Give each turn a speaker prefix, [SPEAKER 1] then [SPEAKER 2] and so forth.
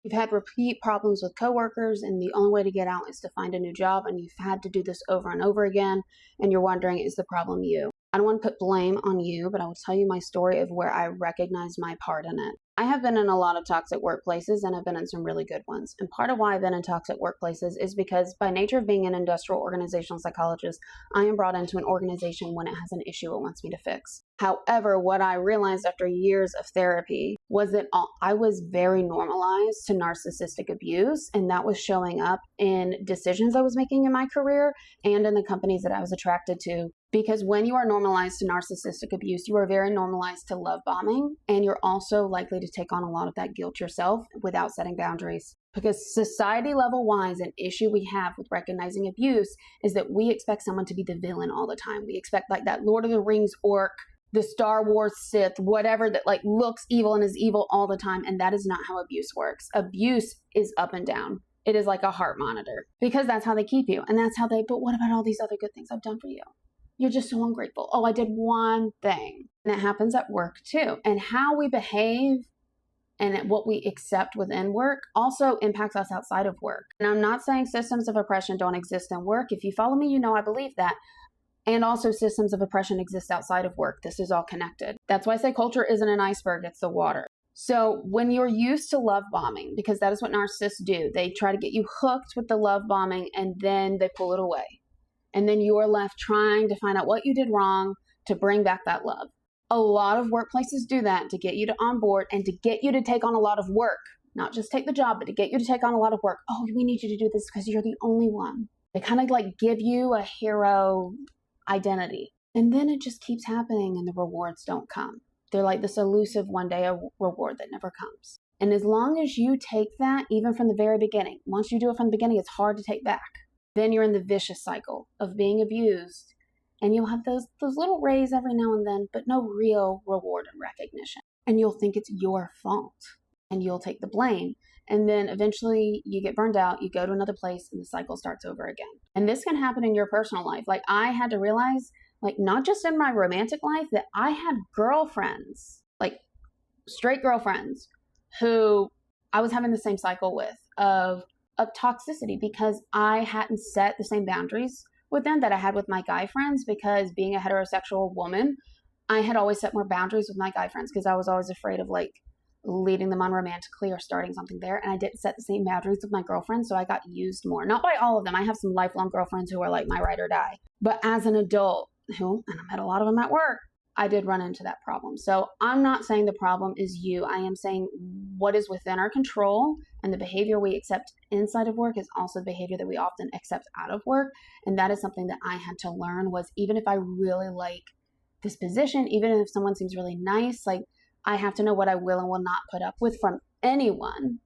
[SPEAKER 1] You've had repeat problems with coworkers, and the only way to get out is to find a new job, and you've had to do this over and over again, and you're wondering, is the problem you? I don't want to put blame on you, but I will tell you my story of where I recognize my part in it. I have been in a lot of toxic workplaces, and I've been in some really good ones. And part of why I've been in toxic workplaces is because by nature of being an industrial organizational psychologist, I am brought into an organization when it has an issue it wants me to fix. However, what I realized after years of therapy was that I was very normalized to narcissistic abuse, and that was showing up in decisions I was making in my career and in the companies that I was attracted to. Because when you are normalized to narcissistic abuse, you are very normalized to love bombing, and you're also likely to take on a lot of that guilt yourself without setting boundaries. Because society level wise, an issue we have with recognizing abuse is that we expect someone to be the villain all the time. We expect like that Lord of the Rings orc, the Star Wars Sith, whatever that like looks evil and is evil all the time. And that is not how abuse works. Abuse is up and down. It is like a heart monitor because that's how they keep you. And that's how but what about all these other good things I've done for you? You're just so ungrateful. Oh, I did one thing. And it happens at work too. And how we behave and what we accept within work also impacts us outside of work. And I'm not saying systems of oppression don't exist in work. If you follow me, you know I believe that. And also systems of oppression exist outside of work. This is all connected. That's why I say culture isn't an iceberg, it's the water. So when you're used to love bombing, because that is what narcissists do, they try to get you hooked with the love bombing and then they pull it away. And then you are left trying to find out what you did wrong to bring back that love. A lot of workplaces do that to get you to onboard and to get you to take on a lot of work. Not just take the job, but to get you to take on a lot of work. Oh, we need you to do this because you're the only one. They kind of like give you a hero identity. And then it just keeps happening and the rewards don't come. They're like this elusive one day reward that never comes. And as long as you take that, even from the very beginning, once you do it from the beginning, it's hard to take back. Then you're in the vicious cycle of being abused, and you'll have those little rays every now and then, but no real reward and recognition. And you'll think it's your fault, and you'll take the blame. And then eventually you get burned out, you go to another place, and the cycle starts over again. And this can happen in your personal life. Like I had to realize, like not just in my romantic life, that I had girlfriends, like straight girlfriends, who I was having the same cycle with of toxicity because I hadn't set the same boundaries with them that I had with my guy friends, because being a heterosexual woman, I had always set more boundaries with my guy friends because I was always afraid of like leading them on romantically or starting something there. And I didn't set the same boundaries with my girlfriends, so I got used more. Not by all of them. I have some lifelong girlfriends who are like my ride or die. But as an adult, and I met a lot of them at work, I did run into that problem. So I'm not saying the problem is you. I am saying what is within our control, and the behavior we accept inside of work is also the behavior that we often accept out of work. And that is something that I had to learn, was even if I really like this position, even if someone seems really nice, like I have to know what I will and will not put up with from anyone